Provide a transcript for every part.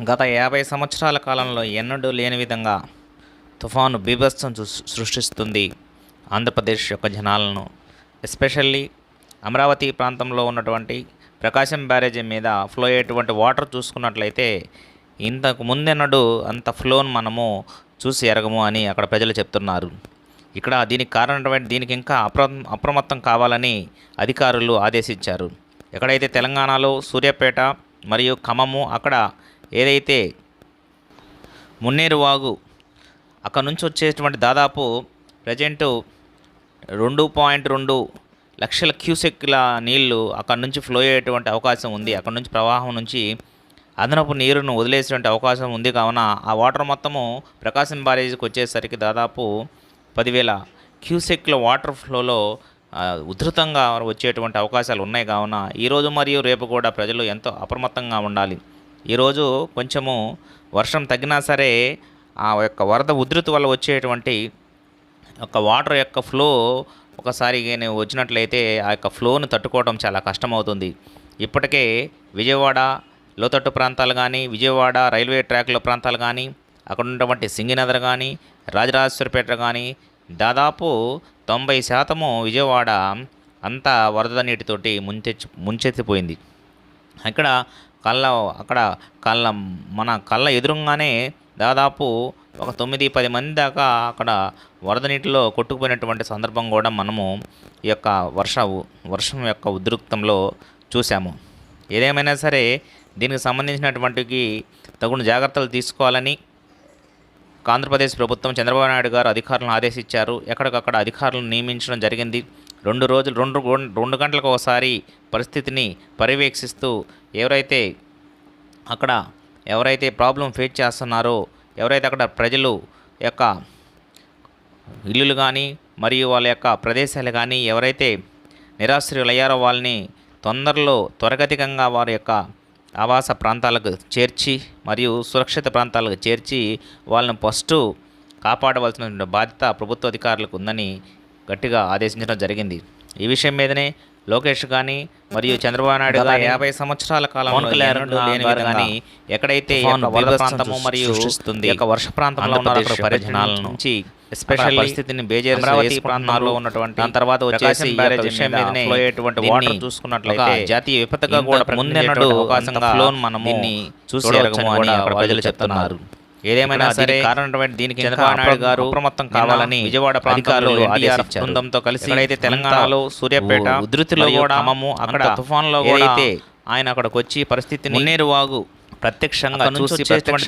గత 50 సంవత్సరాల కాలంలో ఎన్నడూ లేని విధంగా తుఫాను బీభత్సం సృష్టిస్తుంది ఆంధ్రప్రదేశ్ యొక్క జనాలను. ఎస్పెషల్లీ అమరావతి ప్రాంతంలో ఉన్నటువంటి ప్రకాశం బ్యారేజీ మీద ఫ్లో అయ్యేటువంటి వాటర్ చూసుకున్నట్లయితే ఇంతకు ముందెన్నడూ అంత ఫ్లోను మనము చూసి ఎరగము అని అక్కడ ప్రజలు చెప్తున్నారు. ఇక్కడ దీనికి కారణమైన దీనికి ఇంకా అప్రమత్తం కావాలని అధికారులు ఆదేశించారు. ఎక్కడైతే తెలంగాణలో సూర్యాపేట మరియు ఖమ్మము అక్కడ ఏదైతే మున్నేరు వాగు అక్కడ నుంచి వచ్చేటువంటి దాదాపు ప్రజెంటు 2.2 లక్షల క్యూసెక్ల నీళ్లు అక్కడ నుంచి ఫ్లో అయ్యేటువంటి అవకాశం ఉంది. అక్కడ నుంచి ప్రవాహం నుంచి అదనపు నీరును వదిలేసేటువంటి అవకాశం ఉంది. కావున ఆ వాటర్ మొత్తము ప్రకాశం బ్యారేజీకి వచ్చేసరికి దాదాపు 10,000 క్యూసెక్ల వాటర్ ఫ్లోలో ఉధృతంగా వచ్చేటువంటి అవకాశాలు ఉన్నాయి. కావున ఈరోజు మరియు రేపు కూడా ప్రజలు ఎంతో అప్రమత్తంగా ఉండాలి. ఈరోజు కొంచెము వర్షం తగ్గినా సరే ఆ యొక్క వరద ఉధృతి వల్ల వచ్చేటువంటి ఒక వాటర్ యొక్క ఫ్లో ఒకసారి వచ్చినట్లయితే ఆ యొక్క ఫ్లోను తట్టుకోవడం చాలా కష్టమవుతుంది. ఇప్పటికే విజయవాడ లోతట్టు ప్రాంతాలు కానీ, విజయవాడ రైల్వే ట్రాక్ల ప్రాంతాలు కానీ, అక్కడ ఉన్నటువంటి సింగినగర్ కానీ, రాజరాజేశ్వరపేట కానీ దాదాపు 90% విజయవాడ అంతా వరద నీటితోటి ముంచెత్తిపోయింది. మన కళ్ళ ఎదురుగానే దాదాపు ఒక 9-10 మంది దాకా అక్కడ వరద నీటిలో కొట్టుకుపోయినటువంటి సందర్భం కూడా మనము ఈ యొక్క వర్షం యొక్క ఉధృతంలో చూసాము. ఏదేమైనా సరే దీనికి సంబంధించినటువంటి తగిన జాగ్రత్తలు తీసుకోవాలని ఆంధ్రప్రదేశ్ ప్రభుత్వం చంద్రబాబు నాయుడు గారు అధికారులను ఆదేశించారు. ఎక్కడికక్కడ అధికారులను నియమించడం జరిగింది. 2 గంటలకు ఒకసారి పరిస్థితిని పర్యవేక్షిస్తూ ఎవరైతే ప్రాబ్లం ఫేస్ చేస్తున్నారో, ఎవరైతే అక్కడ ప్రజలు యొక్క ఇల్లులు కానీ మరియు వాళ్ళ యొక్క ప్రదేశాలు కానీ ఎవరైతే నిరాశ్రయులయ్యారో వాళ్ళని త్వరగతికంగా వారి యొక్క ఆవాస ప్రాంతాలకు చేర్చి మరియు సురక్షిత ప్రాంతాలకు చేర్చి వాళ్ళని ఫస్ట్ కాపాడవలసిన బాధ్యత ప్రభుత్వ అధికారులకు ఉందని గట్టిగా ఆదేశించడం జరిగింది. ఈ విషయం మీదనే లోకేష్ కానీ మరియు చంద్రబాబు నాయుడు గారు 50 సంవత్సరాల కాలంలో లేని విధంగా ఎక్కడైతే వరద ప్రాంతము మరియు వర్ష ప్రాంతంలో ఉన్న పరిజనాల నుంచి ఎస్పెషల్ పరిస్థితిని అమరావతి ప్రాంతాల్లో ఉన్నటువంటి దాని తర్వాత వచ్చేసి విషయం మీదనే వాటర్ చూసుకున్నట్లయితే జాతీయ విపత్తుగా కూడా ముందెన్నడూ అవకాశంగా మనము చూసి ఎరగమని ప్రజలు చెప్తున్నారు. ఏదేమైనా సరే దీనికి చంద్రబాబు నాయుడు గారు అప్రమత్తం కావాలని విజయవాడ ప్రాంతాల్లో బృందంతో కలిసి ఎక్కడైతే తెలంగాణలో సూర్యాపేట ఉధృతిలో కూడా అక్కడ తుఫాన్లో కూడా ఆయన అక్కడికి వచ్చి పరిస్థితిని మున్నేరు వాగు ప్రత్యక్షంగా చూసి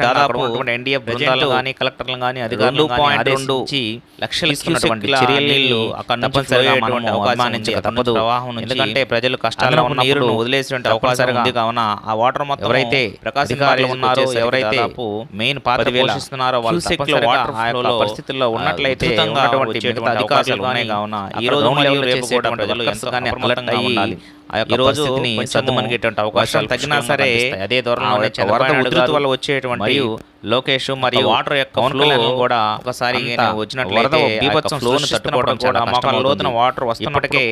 దాదాపు ఎన్డీఎఫ్ బృందాలు కానీ కలెక్టర్లు కానీ అధికారులు 2.2 లక్షల క్యూసెక్ల నీళ్లు అక్కడ నుంచి తప్పదు. ఎందుకంటే ప్రజలు కష్టాల్లో ఉన్న నీరును వదిలేసినటువంటి అవకాశం ఉంది. కావున ఆ వాటర్ మొత్తం ఎవరైతే ప్రకాశికారులు ఉన్నారో, ఎవరైతే మెయిన్ పాత్ర పోషిస్తున్నారో వాళ్ళ వాటర్ పరిస్థితుల్లో ఉన్నట్లయితే అధికారులు ఉన్నాయి. కావున ఈ రోజు మరియు రేపు కూడా ప్రజలు ఎంతగానో అప్రమత్తంగా ఉండాలి. ఈ రోజు సర్దుమణిగేటువంటి అవకాశాలు తగ్గినా సరే అదే ధోరణిలో వరద ఉధృతి వల్ల వచ్చేటువంటి మరియు లోకేష్ మరియు వాటర్ యొక్క ఫ్లో కూడా ఒకసారి వచ్చినట్లయితే బీభత్సం ఫ్లోను తట్టుకోవడం చాలా కష్టం. లోతున వాటర్ వస్తున్నప్పటికీ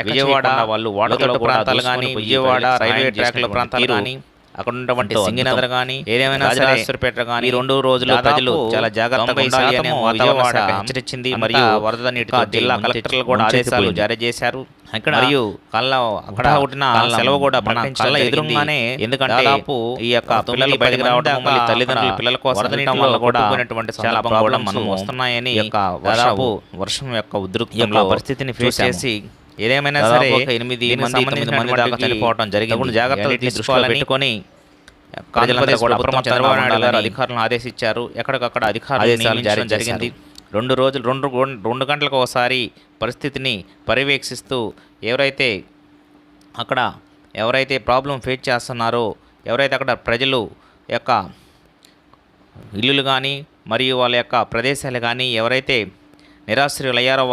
విజయవాడ వాళ్ళు వాటర్ ప్రాంతాలు కానీ, విజయవాడ రైల్వే ట్రాక్ల ప్రాంతాలు కానీ, అక్కడ ఉన్నటువంటి సింగినగర్ కానీ, ఏదేమైనా రాజరాజేశ్వరపేట కానీ 2 రోజులు ప్రజలు చాలా జాగ్రత్తగా ఉండాలి అని విజయవాడ హెచ్చరించింది. మరియు వరద నీటితో జిల్లా కలెక్టర్లు కూడా ఆదేశాలు జారీ చేశారు. మరియు అక్కడ పుట్టిన సెలవు కూడా కళ్ళ ఎదురుగానే, ఎందుకంటే దాదాపు ఈ యొక్క పిల్లలు బయటకు రావడం, మళ్ళీ తల్లిదండ్రులు పిల్లల కోసం వల్ల కూడా చాలా ప్రాబ్లం మనం వస్తున్నాయని దాదాపు వర్షం యొక్క ఉధృతంలో పరిస్థితిని ఫేస్ చేసి ఏదేమైనా సరే 8 మంది దాకా చనిపోవడం జరిగింది. జాగ్రత్తలు దృష్టిలో పెట్టుకొని ప్రజలందరూ కూడా చంద్రబాబు నాయుడు గారు అధికారులను ఆదేశించారు. ఎక్కడికక్కడ ఆదేశాలు జారీ జరిగింది. 2 గంటలకు ఒకసారి పరిస్థితిని పర్యవేక్షిస్తూ ఎవరైతే ప్రాబ్లం ఫేస్ చేస్తున్నారో, ఎవరైతే అక్కడ ప్రజలు యొక్క ఇల్లులు కానీ మరియు వాళ్ళ యొక్క ప్రదేశాలు కానీ ఎవరైతే నిరాశ్రయులయ్యారో